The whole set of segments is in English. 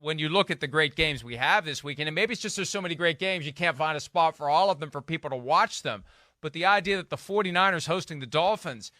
when you look at the great games we have this weekend, and maybe it's just there's so many great games, you can't find a spot for all of them for people to watch them. But the idea that the 49ers hosting the Dolphins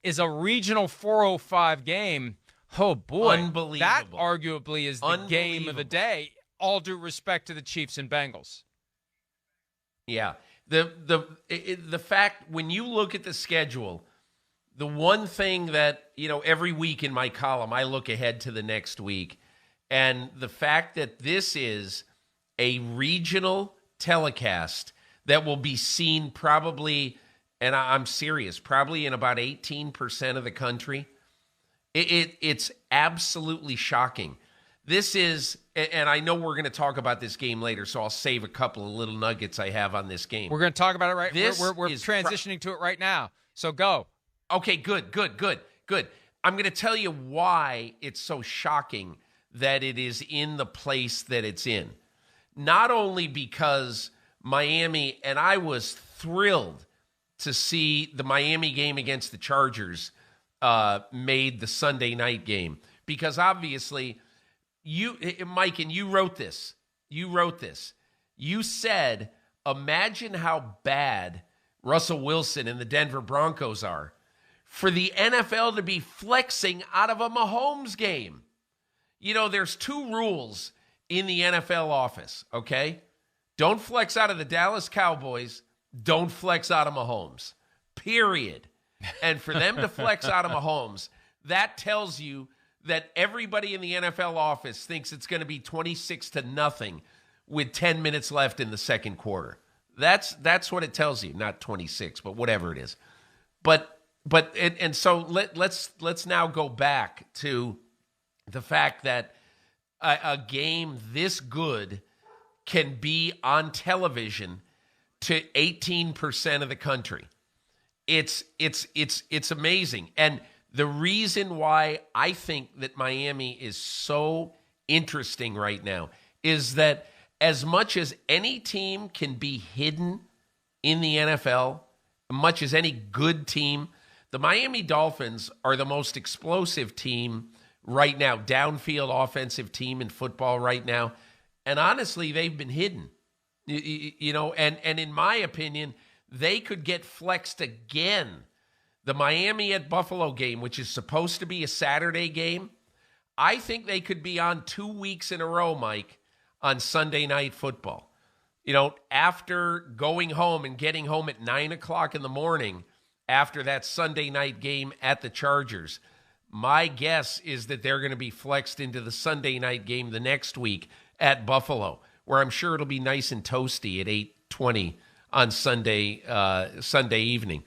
is a regional 405 game, oh boy, unbelievable. That arguably is the game of the day, all due respect to the Chiefs and Bengals. Yeah. The fact, when you look at the schedule, the one thing that, every week in my column, I look ahead to the next week, and the fact that this is a regional telecast that will be seen probably, and I'm serious, probably in about 18% of the country, it's absolutely shocking. This is, and I know we're going to talk about this game later, so I'll save a couple of little nuggets I have on this game. We're going to talk about it right now. We're transitioning to it right now, so go. Okay, good. I'm going to tell you why it's so shocking that it is in the place that it's in. Not only because Miami, and I was thrilled to see the Miami game against the Chargers made the Sunday night game, because obviously, Mike, and you wrote this. You said, imagine how bad Russell Wilson and the Denver Broncos are for the NFL to be flexing out of a Mahomes game. There's two rules in the NFL office, okay? Don't flex out of the Dallas Cowboys. Don't flex out of Mahomes, period. And for them to flex out of Mahomes, that tells you that everybody in the NFL office thinks it's going to be 26-0 with 10 minutes left in the second quarter. That's what it tells you. Not 26, but whatever it is. So let's now go back to the fact that a game this good can be on television to 18% of the country. It's amazing. And the reason why I think that Miami is so interesting right now is that as much as any team can be hidden in the NFL, much as any good team, the Miami Dolphins are the most explosive team right now, downfield offensive team in football right now. And honestly, they've been hidden. And in my opinion, they could get flexed again. The Miami at Buffalo game, which is supposed to be a Saturday game, I think they could be on 2 weeks in a row, Mike, on Sunday Night Football. After going home and getting home at 9 o'clock in the morning after that Sunday night game at the Chargers, my guess is that they're going to be flexed into the Sunday night game the next week at Buffalo, where I'm sure it'll be nice and toasty at 8:20 on Sunday evening.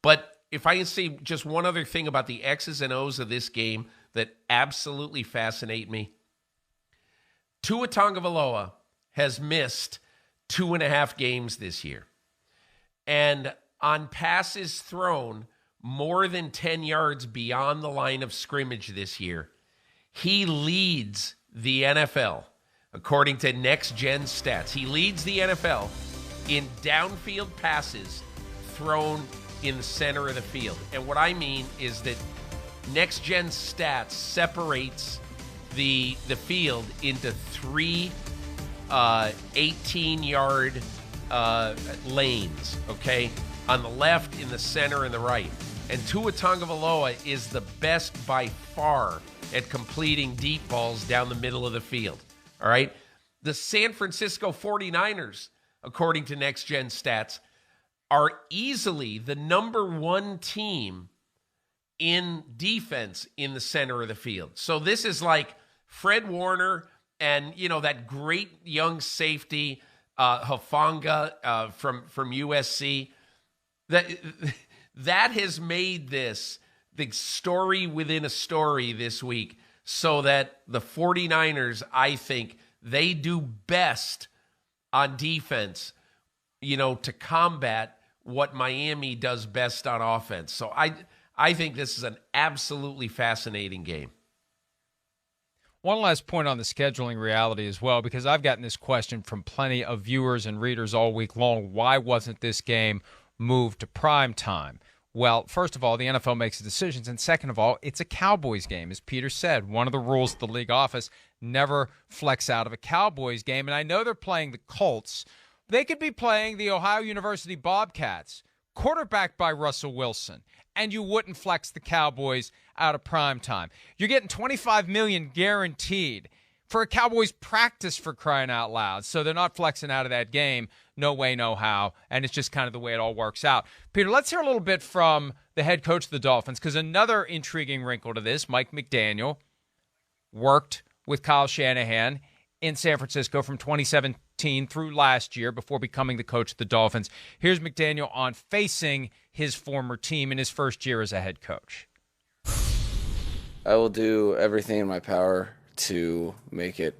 But if I can say just one other thing about the X's and O's of this game that absolutely fascinate me, Tua Tagovailoa has missed 2.5 games this year. And on passes thrown more than 10 yards beyond the line of scrimmage this year, he leads the NFL, according to Next Gen Stats. He leads the NFL in downfield passes thrown in the center of the field. And what I mean is that Next Gen Stats separates the field into three 18-yard lanes, okay? On the left, in the center, and the right. And Tua Tagovailoa is the best by far at completing deep balls down the middle of the field, all right? The San Francisco 49ers, according to Next Gen Stats, are easily the number one team in defense in the center of the field. So this is like Fred Warner and, that great young safety, Hufanga from USC. That has made this the story within a story this week, so that the 49ers, I think, they do best on defense, to combat what Miami does best on offense. So I think this is an absolutely fascinating game. One last point on the scheduling reality as well, because I've gotten this question from plenty of viewers and readers all week long. Why wasn't this game moved to prime time? Well, first of all, the NFL makes the decisions, and second of all, it's a Cowboys game. As Peter said, one of the rules of the league office, never flex out of a Cowboys game. And I know they're playing the Colts. They could be playing the Ohio University Bobcats, quarterbacked by Russell Wilson, and you wouldn't flex the Cowboys out of prime time. You're getting $25 million guaranteed for a Cowboys practice, for crying out loud. So they're not flexing out of that game. No way, no how. And it's just kind of the way it all works out. Peter, let's hear a little bit from the head coach of the Dolphins, because another intriguing wrinkle to this, Mike McDaniel worked with Kyle Shanahan in San Francisco from 2017 through last year before becoming the coach of the Dolphins. Here's McDaniel on facing his former team in his first year as a head coach. I will do everything in my power to make it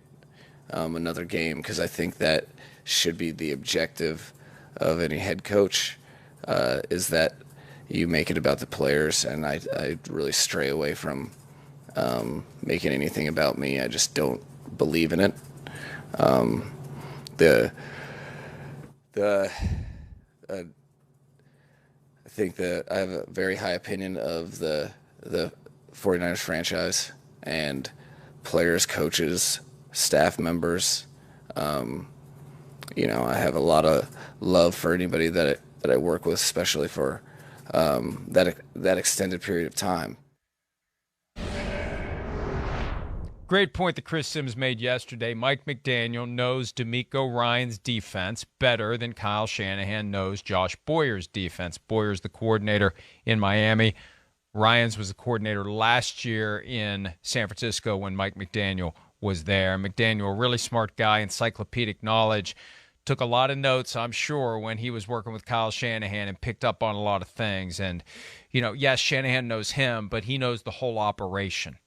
another game, because I think that should be the objective of any head coach, is that you make it about the players, and I really stray away from making anything about me. I just don't believe in it. I think that I have a very high opinion of the 49ers franchise and players, coaches, staff members. I have a lot of love for anybody that I work with, especially for that extended period of time. Great point that Chris Sims made yesterday. Mike McDaniel knows DeMeco Ryans' defense better than Kyle Shanahan knows Josh Boyer's defense. Boyer's the coordinator in Miami. Ryans was the coordinator last year in San Francisco when Mike McDaniel was there. McDaniel, a really smart guy, encyclopedic knowledge, took a lot of notes, I'm sure, when he was working with Kyle Shanahan and picked up on a lot of things. And, yes, Shanahan knows him, but he knows the whole operation.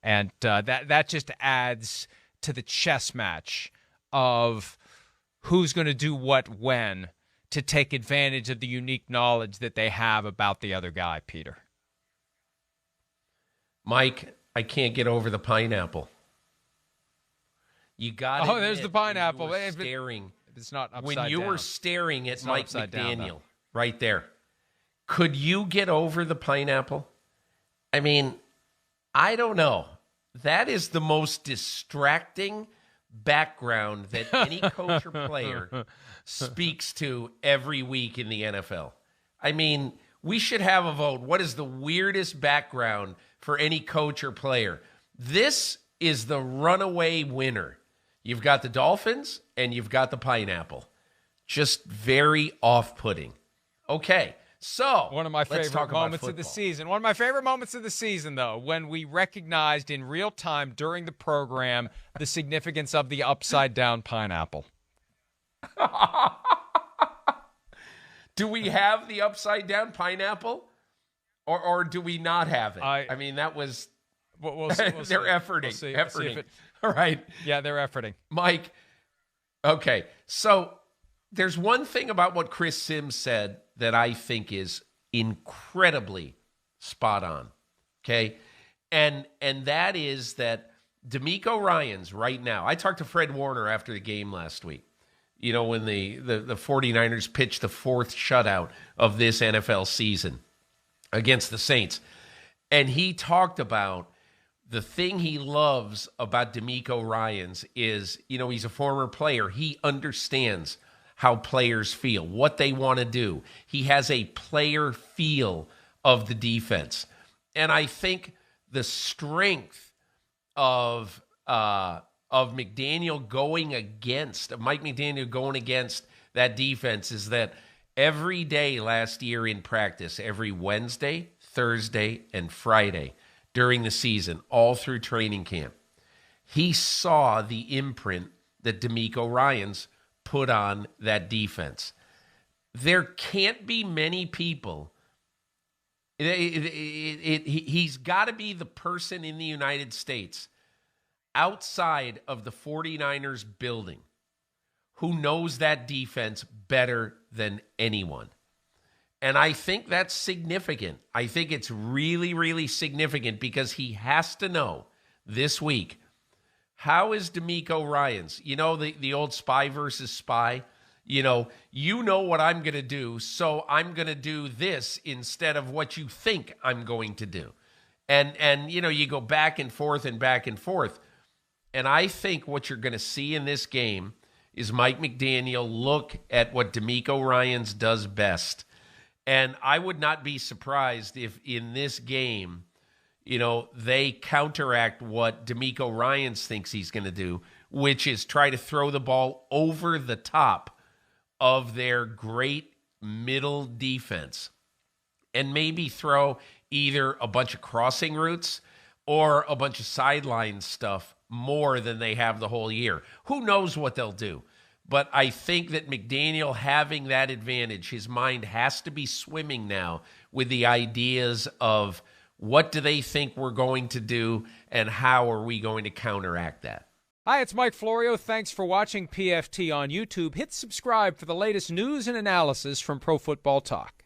And that just adds to the chess match of who's going to do what when to take advantage of the unique knowledge that they have about the other guy, Peter. Mike, I can't get over the pineapple. You got. Oh, there's the pineapple. Staring. It's not upside when you down. were staring at Mike McDaniel down, right there. Could you get over the pineapple? I mean, I don't know. That is the most distracting background that any coach or player speaks to every week in the NFL. I mean, we should have a vote. What is the weirdest background for any coach or player? This is the runaway winner. You've got the Dolphins and you've got the pineapple. Just very off-putting. Okay, so one of my favorite moments of the season. One of my favorite moments of the season, though, when we recognized in real time during the program the significance of the upside-down pineapple. Do we have the upside-down pineapple, or do we not have it? I mean, that was... We'll see. They're efforting. Efforting. All right. Yeah, they're efforting. Mike, okay. So there's one thing about what Chris Sims said that I think is incredibly spot on, okay? And that is that DeMeco Ryans right now, I talked to Fred Warner after the game last week, when the 49ers pitched the fourth shutout of this NFL season against the Saints. And he talked about the thing he loves about DeMeco Ryans is, he's a former player. He understands how players feel, what they want to do. He has a player feel of the defense. And I think the strength of McDaniel going against, Mike McDaniel going against that defense is that every day last year in practice, every Wednesday, Thursday, and Friday during the season, all through training camp, he saw the imprint that DeMeco Ryans put on that defense. There can't be many people. He's got to be the person in the United States outside of the 49ers building who knows that defense better than anyone. And I think that's significant. I think it's really, really significant because he has to know this week, how is DeMeco Ryans? The old spy versus spy? You know what I'm going to do, so I'm going to do this instead of what you think I'm going to do. And you go back and forth and back and forth. And I think what you're going to see in this game is Mike McDaniel look at what DeMeco Ryans does best. And I would not be surprised if in this game, they counteract what DeMeco Ryans thinks he's going to do, which is try to throw the ball over the top of their great middle defense and maybe throw either a bunch of crossing routes or a bunch of sideline stuff more than they have the whole year. Who knows what they'll do? But I think that McDaniel having that advantage, his mind has to be swimming now with the ideas of what do they think we're going to do and how are we going to counteract that. Hi, it's Mike Florio. Thanks for watching PFT on YouTube. Hit subscribe for the latest news and analysis from Pro Football Talk.